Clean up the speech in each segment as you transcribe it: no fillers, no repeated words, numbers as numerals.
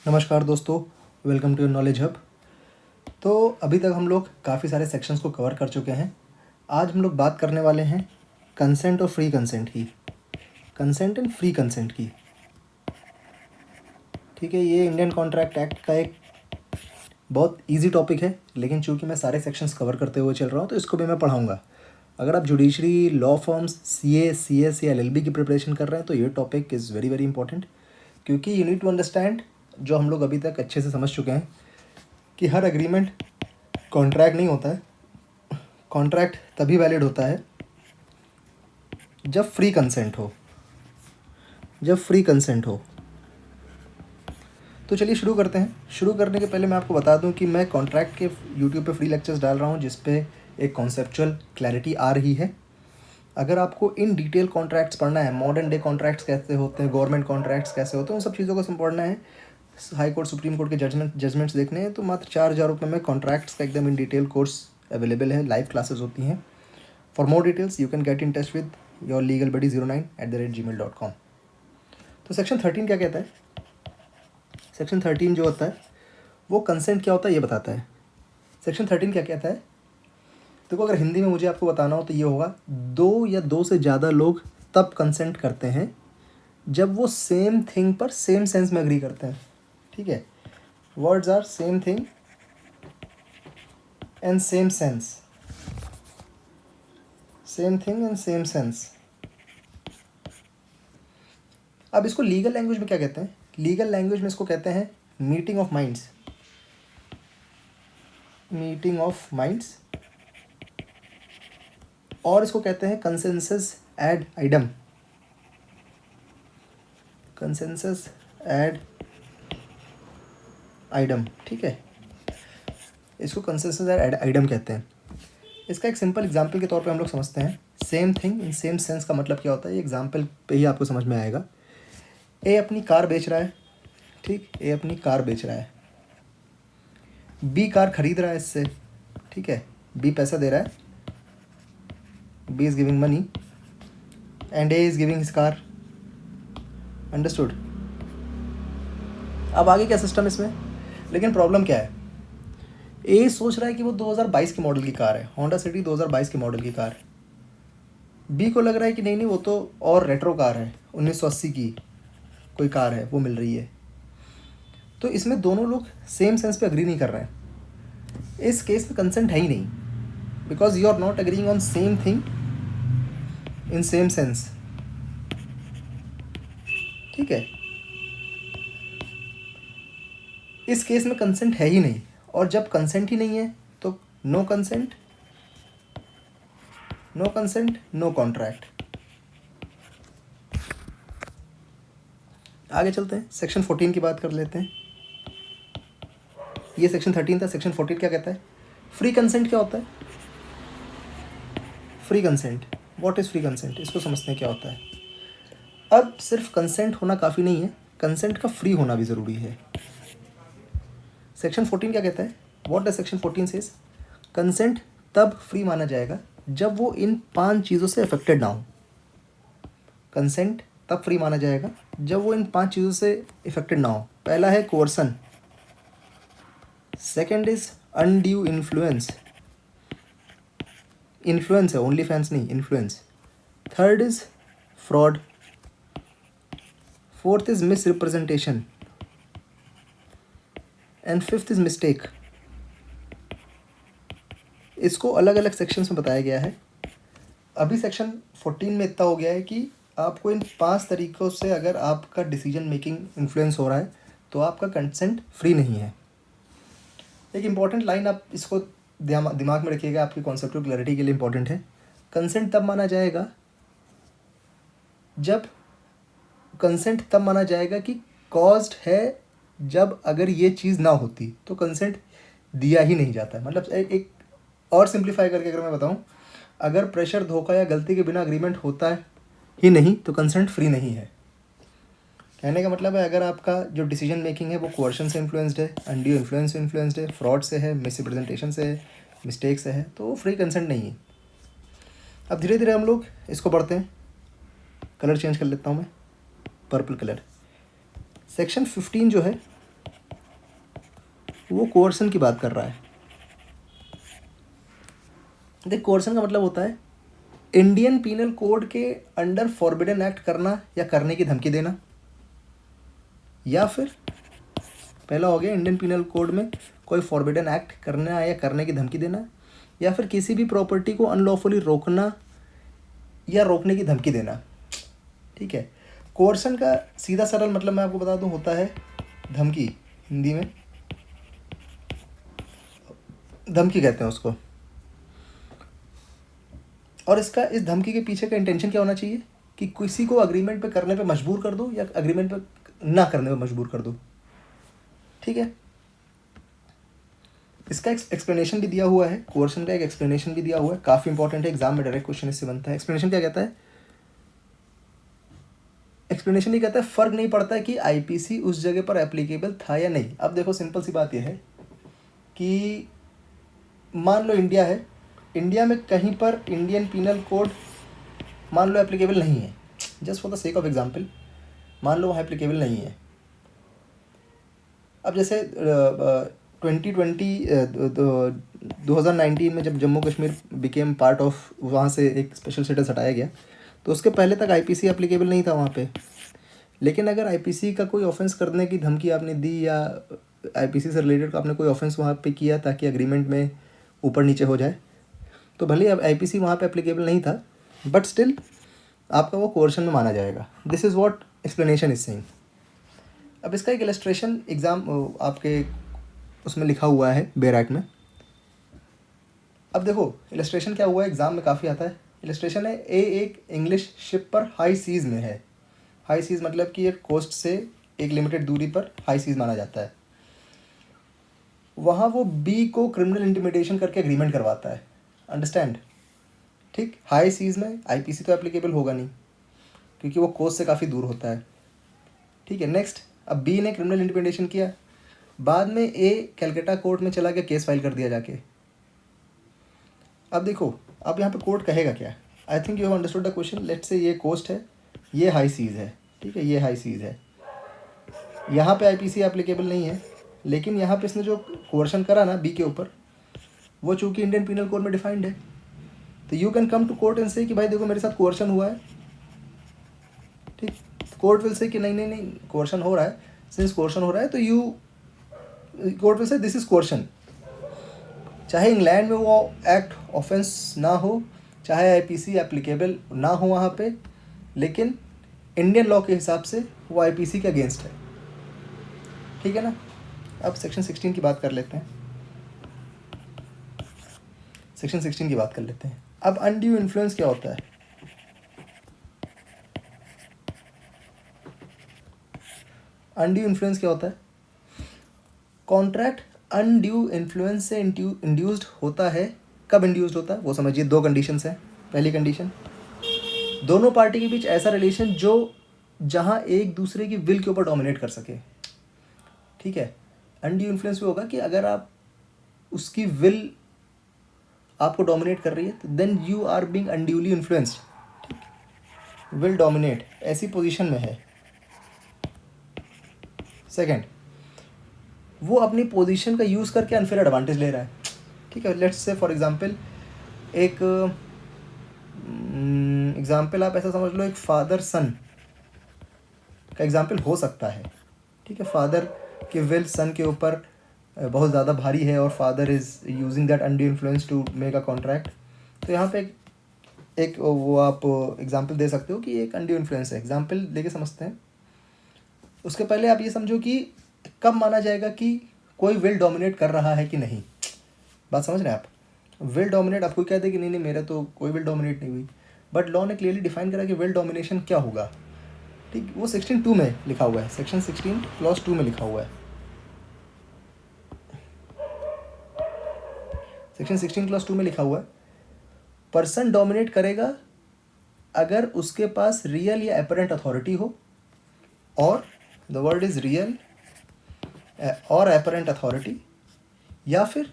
नमस्कार दोस्तों, welcome to knowledge hub. तो अभी तक हम लोग काफ़ी सारे सेक्शंस को कवर कर चुके हैं। आज हम लोग बात करने वाले हैं कंसेंट और फ्री कंसेंट की, कंसेंट एंड फ्री कंसेंट की। ठीक है, ये इंडियन कॉन्ट्रैक्ट एक्ट का एक बहुत इजी टॉपिक है, लेकिन चूंकि मैं सारे सेक्शंस कवर करते हुए चल रहा हूँ तो इसको भी मैं पढ़ाऊँगा। अगर आप judiciary, law firms, CA, CS या एलएलबी की प्रिपरेशन कर रहे हैं तो ये topic is very very important, क्योंकि यू नीड टू अंडरस्टैंड, जो हम लोग अभी तक अच्छे से समझ चुके हैं कि हर एग्रीमेंट कॉन्ट्रैक्ट नहीं होता है। कॉन्ट्रैक्ट तभी वैलिड होता है जब फ्री कंसेंट हो, जब फ्री कंसेंट हो। तो चलिए शुरू करते हैं। शुरू करने के पहले मैं आपको बता दूं कि मैं कॉन्ट्रैक्ट के यूट्यूब पे फ्री लेक्चर्स डाल रहा हूं, जिस पे एक कॉन्सेप्चुअल क्लैरिटी आ रही है। अगर आपको इन डिटेल कॉन्ट्रैक्ट्स पढ़ना है, मॉडर्न डे कॉन्ट्रैक्ट्स कैसे होते हैं, गवर्नमेंट कॉन्ट्रैक्ट्स कैसे होते हैं, उन सब चीज़ों को पढ़ना है, हाई कोर्ट सुप्रीम कोर्ट के जजमेंट्स देखने हैं, तो मात्र 4,000 रुपये में कॉन्ट्रैक्ट्स का एकदम इन डिटेल कोर्स अवेलेबल है। लाइव क्लासेस होती हैं। For more details you can get in touch with your legal buddy 09@gmail.com। तो सेक्शन 13 क्या कहता है? सेक्शन 13 जो होता है वो कंसेंट क्या होता है ये बताता है। सेक्शन 13 क्या कहता है? देखो, अगर हिंदी में मुझे आपको बताना हो तो ये होगा, दो या दो से ज़्यादा लोग तब कंसेंट करते हैं जब वो सेम थिंग पर सेम सेंस में एग्री करते हैं। ठीक है, words are same thing and same sense, same thing and same sense. अब इसको लीगल लैंग्वेज में क्या कहते हैं? लीगल लैंग्वेज में इसको कहते हैं meeting of minds, meeting of minds, और इसको कहते हैं consensus ad idem, consensus ad idem. ठीक है, इसको कंसेंसस एड आइडम कहते हैं। इसका एक सिंपल एग्जांपल के तौर पे हम लोग समझते हैं। Same thing in same sense का मतलब क्या होता है, ये एग्जांपल पे ही आपको समझ में आएगा। ए अपनी कार बेच रहा है, ठीक, ए अपनी कार बेच रहा है, बी कार खरीद रहा है इससे, ठीक है, बी पैसा दे रहा है, B is giving money and A is giving his car. Understood? अब आगे क्या सिस्टम इसमें, लेकिन प्रॉब्लम क्या है? ए सोच रहा है कि वो 2022 के मॉडल की कार है, होंडा सिटी 2022 के मॉडल की कार। बी को लग रहा है कि नहीं नहीं, वो तो और रेट्रो कार है, 1980 की कोई कार है, वो मिल रही है। तो इसमें दोनों लोग सेम सेंस पे अग्री नहीं कर रहे हैं। इस केस में कंसेंट है ही नहीं, because you are not agreeing on same thing in same sense. ठीक है, इस केस में कंसेंट है ही नहीं, और जब कंसेंट ही नहीं है तो no consent, no consent, no contract. आगे चलते हैं, सेक्शन 14 की बात कर लेते हैं। ये सेक्शन 13 था। सेक्शन 14 क्या कहता है? फ्री कंसेंट क्या होता है? Free consent, what is free consent, इसको समझते हैं क्या होता है। अब सिर्फ कंसेंट होना काफ़ी नहीं है, कंसेंट का फ्री होना भी ज़रूरी है। सेक्शन 14 क्या कहता है? What does section 14 says? Consent तब फ्री माना जाएगा जब वो इन 5 चीज़ों से अफेक्टेड ना हो। कंसेंट तब फ्री माना जाएगा जब वो इन 5 चीज़ों से इफेक्टेड ना हो। पहला है कोर्सन, second is undue influence, influence है, ओनली फैंस नहीं, influence. Third is fraud, fourth is miss representation and fifth is mistake. इसको अलग अलग सेक्शंस में बताया गया है। अभी सेक्शन 14 में इतना हो गया है कि आपको इन 5 तरीक़ों से अगर आपका डिसीजन मेकिंग इन्फ्लुएंस हो रहा है तो आपका कंसेंट फ्री नहीं है। एक इम्पॉर्टेंट लाइन, आप इसको दिमाग में रखिएगा, आपकी कॉन्सेप्चुअल क्लैरिटी के लिए इम्पॉर्टेंट है। कंसेंट तब माना जाएगा जब, कंसेंट तब माना जाएगा कि कॉज्ड है, जब अगर ये चीज़ ना होती तो कंसेंट दिया ही नहीं जाता। मतलब एक और सिंप्लीफाई करके अगर मैं बताऊं, अगर प्रेशर, धोखा या गलती के बिना अग्रीमेंट होता है ही नहीं तो कंसेंट फ्री नहीं है। कहने का मतलब है, अगर आपका जो डिसीजन मेकिंग है वो कोर्शन से इन्फ्लुएंस्ड है, अनड्यू इन्फ्लुएंस से इन्फ्लुएंस्ड है, फ्रॉड से है, मिस रिप्रेजेंटेशन से है, मिस्टेक से है, तो वो फ्री कंसेंट नहीं है। अब धीरे धीरे हम लोग इसको पढ़ते हैं। कलर चेंज कर लेता हूँ मैं, पर्पल कलर। सेक्शन 15 जो है वो कोर्सन की बात कर रहा है। देख, कोर्सन का मतलब होता है इंडियन पीनल कोड के अंडर फॉरबिडन एक्ट करना या करने की धमकी देना, या फिर पहला हो गया इंडियन पीनल कोड में कोई फॉरबिडन एक्ट करना या करने की धमकी देना, या फिर किसी भी प्रॉपर्टी को अनलॉफुली रोकना या रोकने की धमकी देना। ठीक है, कोर्सन का सीधा सरल मतलब मैं आपको बता दूं होता है धमकी, हिंदी में धमकी कहते हैं उसको। और इस धमकी के पीछे का इंटेंशन क्या होना चाहिए कि किसी को अग्रीमेंट पे करने पे मजबूर कर दो या अग्रीमेंट पे ना करने पे मजबूर कर दो। ठीक है, इसका एक्सप्लेनेशन भी दिया हुआ है, कोर्सन का एक एक्सप्लेनेशन भी दिया हुआ है, काफ़ी इंपॉर्टेंट है, एग्जाम में डायरेक्ट क्वेश्चन इससे बनता है। एक्सप्लेनेशन क्या कहता है? एक्सप्लेनेशन ये कहता है फ़र्क नहीं पड़ता है कि आईपीसी उस जगह पर एप्लीकेबल था या नहीं। अब देखो, सिंपल सी बात यह है कि मान लो इंडिया है, इंडिया में कहीं पर इंडियन पीनल कोड मान लो एप्लीकेबल नहीं है, just for the sake of example मान लो वहाँ एप्लीकेबल नहीं है। अब जैसे 2019 में जब Jammu Kashmir became part of, वहाँ से एक स्पेशल स्टेटस हटाया गया, तो उसके पहले तक आईपीसी एप्लीकेबल नहीं था वहाँ पे। लेकिन अगर आईपीसी का कोई ऑफेंस करने की धमकी आपने दी या आईपीसी से रिलेटेड आपने कोई ऑफेंस वहाँ पे किया ताकि एग्रीमेंट में ऊपर नीचे हो जाए, तो भले अब आईपीसी वहाँ पे एप्लीकेबल नहीं था, बट स्टिल आपका वो कोर्शन में माना जाएगा। This is what explanation is saying. अब इसका एक इलस्ट्रेशन एग्ज़ाम आपके उसमें लिखा हुआ है बेयर एक्ट में। अब देखो इलस्ट्रेशन क्या हुआ है, एग्ज़ाम में काफ़ी आता है। इलस्ट्रेशन है एक इंग्लिश शिप पर हाई सीज़ में है। हाई सीज़ मतलब कि एक कोस्ट से एक लिमिटेड दूरी पर हाई सीज़ माना जाता है। वहाँ वो बी को क्रिमिनल इंटिमिडेशन करके एग्रीमेंट करवाता है, अंडरस्टैंड। ठीक, हाई सीज़ में आईपीसी तो एप्लीकेबल होगा नहीं क्योंकि वो कोस्ट से काफ़ी दूर होता है। ठीक है, नेक्स्ट, अब बी ने क्रिमिनल इंटिमिडेशन किया, बाद में ए कैलकाटा कोर्ट में चला गया, केस फाइल कर दिया जाके। अब देखो, अब यहाँ पे कोर्ट कहेगा क्या? I think you have understood the question. Let's say ये कोस्ट है, ये हाई सीज़ है, ठीक है, ये हाई सीज़ है, यहाँ पे आईपीसी एप्लीकेबल नहीं है, लेकिन यहाँ पे इसने जो कोर्शन करा ना बी के ऊपर, वो चूँकि इंडियन पीनल कोड में डिफाइंड है, तो you can come to court and say कि भाई देखो मेरे साथ कोर्शन हुआ है। ठीक, कोर्ट विल से कि नहीं नहीं नहीं कोर्शन हो रहा है, सिंस कोर्शन हो रहा है तो you, court will say this is coercion. चाहे इंग्लैंड में वो एक्ट ऑफेंस ना हो, चाहे आईपीसी एप्लीकेबल ना हो वहाँ पे, लेकिन इंडियन लॉ के हिसाब से वो आईपीसी के अगेंस्ट है। ठीक है ना। अब सेक्शन 16 की बात कर लेते हैं। सेक्शन 16 की बात कर लेते हैं। अब अनड्यू इन्फ्लुएंस क्या होता है? अनड्यू इन्फ्लुएंस क्या होता है? कॉन्ट्रैक्ट अनड्यू इन्फ्लुएंस से इंड्यूस्ड होता है। कब इंड्यूस्ड होता है वो समझिए, दो कंडीशंस हैं। पहली कंडीशन, दोनों पार्टी के बीच ऐसा रिलेशन जो जहां एक दूसरे की विल के ऊपर डोमिनेट कर सके। ठीक है, अनड्यू इन्फ्लुएंस भी होगा कि अगर आप उसकी विल आपको डोमिनेट कर रही है तो then you are being unduly influenced. Will dominate ऐसी पोजीशन में है। सेकंड, वो अपनी पोजीशन का यूज़ करके अनफेयर एडवांटेज ले रहा है। ठीक है, लेट्स से फॉर एग्जांपल एक एग्जांपल आप ऐसा समझ लो, एक फादर सन का एग्जांपल हो सकता है। ठीक है, फादर के विल सन के ऊपर बहुत ज़्यादा भारी है और father is using that undue influence to make a contract. तो यहाँ पे एक वो आप एग्जांपल दे सकते हो कि एक अनड्यू इन्फ्लुएंस है। एग्जांपल लेके समझते हैं। उसके पहले आप ये समझो कि कब माना जाएगा कि कोई विल डोमिनेट कर रहा है कि नहीं। बात समझ रहे हैं आप? विल डोमिनेट, आप कोई कहते हैं कि नहीं नहीं मेरा तो कोई विल डोमिनेट नहीं हुई, बट लॉ ने क्लियरली डिफाइन करा कि विल डोमिनेशन क्या होगा। ठीक, वो सेक्शन 2 में लिखा हुआ है, सेक्शन 16 क्लॉज 2 में लिखा हुआ है। सेक्शन 16 क्लॉज 2 में लिखा हुआ है, पर्सन डोमिनेट करेगा अगर उसके पास रियल या अपरेंट अथॉरिटी हो, और द वर्ड इज रियल और अपरेंट अथॉरिटी, या फिर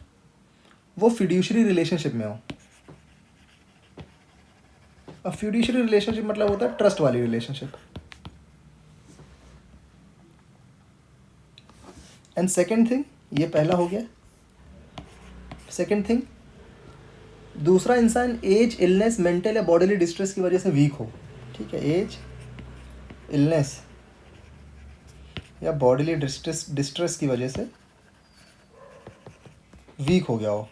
वो फिड्यूशरी रिलेशनशिप में हो। अब फिड्यूशरी रिलेशनशिप मतलब होता है ट्रस्ट वाली रिलेशनशिप। एंड सेकेंड थिंग, ये पहला हो गया। सेकंड थिंग, दूसरा इंसान एज, इलनेस, मेंटल या बॉडीली डिस्ट्रेस की वजह से वीक हो। ठीक है, एज, इलनेस या बॉडीली डिस्ट्रेस की वजह से वीक हो गया हो।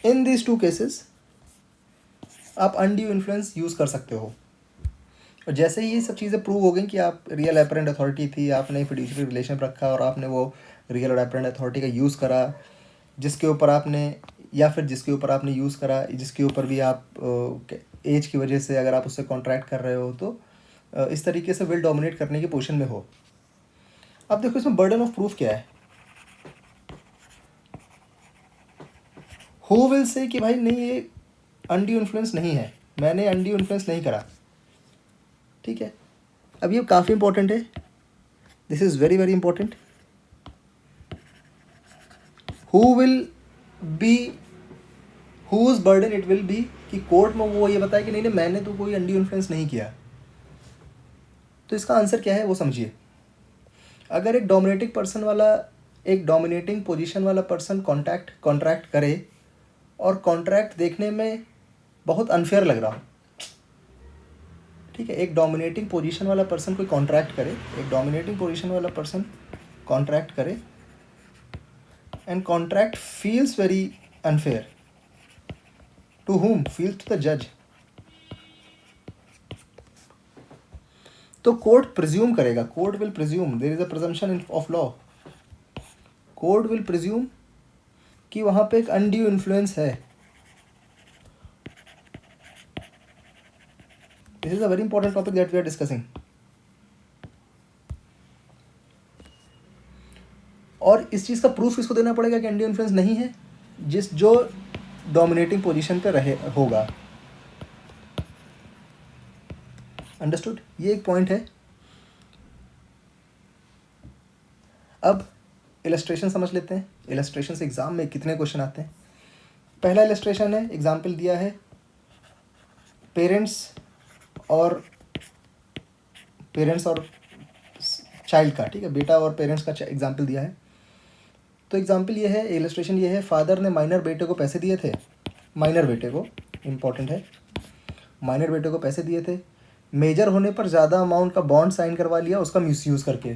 इन दिस टू केसेस आप अनड्यू इन्फ्लुएंस यूज़ कर सकते हो। और जैसे ही ये सब चीज़ें प्रूव हो गई कि आप रियल एपरेंट अथॉरिटी थी, आपने फिड्यूशियरी रिलेशन रखा और आपने वो रियल और एपरेंट अथॉरिटी का यूज़ करा, जिसके ऊपर आपने, या फिर जिसके ऊपर आपने यूज़ करा, जिसके ऊपर भी आप एज की वजह से अगर आप उससे कॉन्ट्रैक्ट कर रहे हो तो इस तरीके से विल डोमिनेट करने की पोजीशन में हो। अब देखो इसमें बर्डन ऑफ प्रूफ क्या है। हु विल से कि भाई नहीं ये अनड्यू इन्फ्लुएंस नहीं है, मैंने अनड्यू इन्फ्लुएंस नहीं करा। ठीक है, अब ये काफ़ी इंपॉर्टेंट है, this is very very important. Who will be, whose burden it will be कि कोर्ट में वो ये बताए कि नहीं नहीं मैंने तो कोई अनड्यू इन्फ्लुएंस नहीं किया। तो इसका आंसर क्या है वो समझिए। अगर एक डोमिनेटिंग पोजीशन वाला पर्सन कॉन्ट्रैक्ट करे और कॉन्ट्रैक्ट देखने में बहुत अनफेयर लग रहा हो, ठीक है, एक डोमिनेटिंग पोजीशन वाला पर्सन कोई कॉन्ट्रैक्ट करे, एक डोमिनेटिंग पोजीशन वाला पर्सन कॉन्ट्रैक्ट करे and contract feels very unfair, to whom? Feels to the जज। तो कोर्ट प्रिज्यूम करेगा, court will presume, there is a presumption of law, court will presume कि वहां पे एक अनड्यू इन्फ्लुएंस है। This is a very important topic that we are discussing. और इस चीज़ का प्रूफ किसको देना पड़ेगा कि अनड्यू इन्फ्लुएंस नहीं है? जो डोमिनेटिंग पोजीशन पे रहे होगा। अंडरस्टूड? ये एक पॉइंट है। अब इलस्ट्रेशन समझ लेते हैं। इलस्ट्रेशन से एग्जाम में कितने क्वेश्चन आते हैं। पहला इलस्ट्रेशन है, एग्जाम्पल दिया है पेरेंट्स और चाइल्ड का, ठीक है, बेटा और पेरेंट्स का एग्जाम्पल दिया है। तो एग्जाम्पल ये है, इलस्ट्रेशन ये है, फादर ने माइनर बेटे को पैसे दिए थे, माइनर बेटे को, इम्पॉर्टेंट है, माइनर बेटे को पैसे दिए थे, मेजर होने पर ज़्यादा अमाउंट का बॉन्ड साइन करवा लिया उसका मिसयूज़ करके।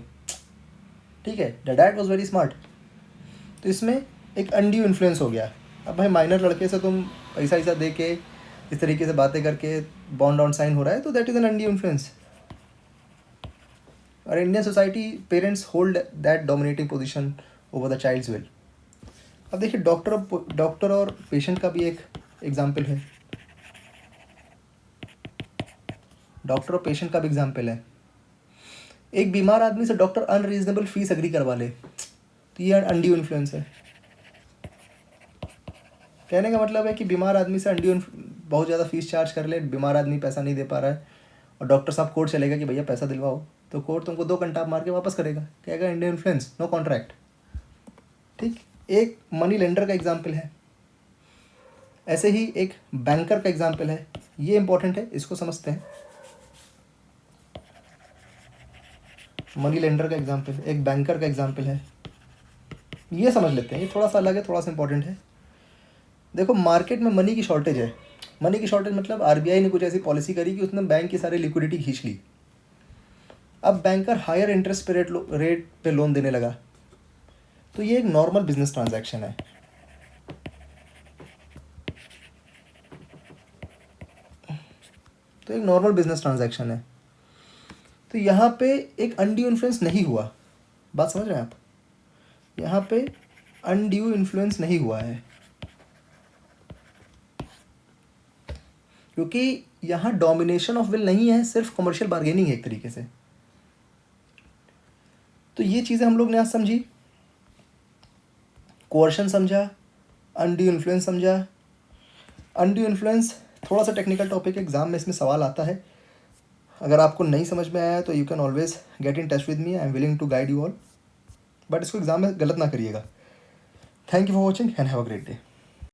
ठीक है, the dad was very smart. तो इसमें एक अनड्यू इन्फ्लुएंस हो गया। अब भाई माइनर लड़के से तुम पैसा दे के इस तरीके से बातें करके बॉन्ड ऑन साइन हो रहा है, तो that is an undue influence. और Indian society parents hold that dominating position over the child's will. अब देखिए डॉक्टर और पेशेंट का भी एक एग्जाम्पल है, डॉक्टर और पेशेंट का भी एग्जाम्पल है। एक बीमार आदमी से डॉक्टर अनरीजनेबल फीस एग्री करवा ले, तो ये अनड्यू इन्फ्लुएंस है। कहने का मतलब है कि बीमार आदमी से बहुत ज़्यादा फीस चार्ज कर ले, बीमार आदमी पैसा नहीं दे पा रहा है और डॉक्टर साहब कोर्ट चलेगा कि भैया पैसा दिलवाओ, तो कोर्ट तुमको 2 घंटा मार के वापस करेगा, कहेगा इंडियन इन्फ्लुएंस, नो कॉन्ट्रैक्ट। ठीक, एक मनी लेंडर का एग्जाम्पल है। ऐसे ही एक बैंकर का एग्जाम्पल है, ये इंपॉर्टेंट है, इसको समझते हैं। मनी लेंडर का एग्जाम्पल, एक बैंकर का एग्जाम्पल है, ये समझ लेते हैं। ये थोड़ा सा अलग है, थोड़ा सा इंपॉर्टेंट है। देखो मार्केट में मनी की शॉर्टेज है। मनी की शॉर्टेज मतलब आरबीआई ने कुछ ऐसी पॉलिसी करी कि उसने बैंक की सारी लिक्विडिटी खींच ली। अब बैंकर हायर इंटरेस्ट पे रेट पे लोन देने लगा, तो ये एक नॉर्मल बिजनेस ट्रांजैक्शन है। तो एक नॉर्मल बिजनेस ट्रांजैक्शन है, तो यहाँ पे एक अनड्यू इन्फ्लुएंस नहीं हुआ। बात समझ रहे हैं आप? यहाँ पे अनड्यू इन्फ्लुएंस नहीं हुआ है, क्योंकि यहाँ डोमिनेशन ऑफ विल नहीं है, सिर्फ कमर्शियल बार्गेनिंग है एक तरीके से। तो ये चीज़ें हम लोग ने आज समझी, कोर्शन समझा, अनड्यू इन्फ्लुएंस समझा। अनड्यू इन्फ्लुएंस थोड़ा सा टेक्निकल टॉपिक है, एग्जाम में इसमें सवाल आता है। अगर आपको नहीं समझ में आया तो you can always get in touch with me, I am willing to guide you all, but इसको एग्जाम में गलत ना करिएगा। Thank you for watching and have a great day.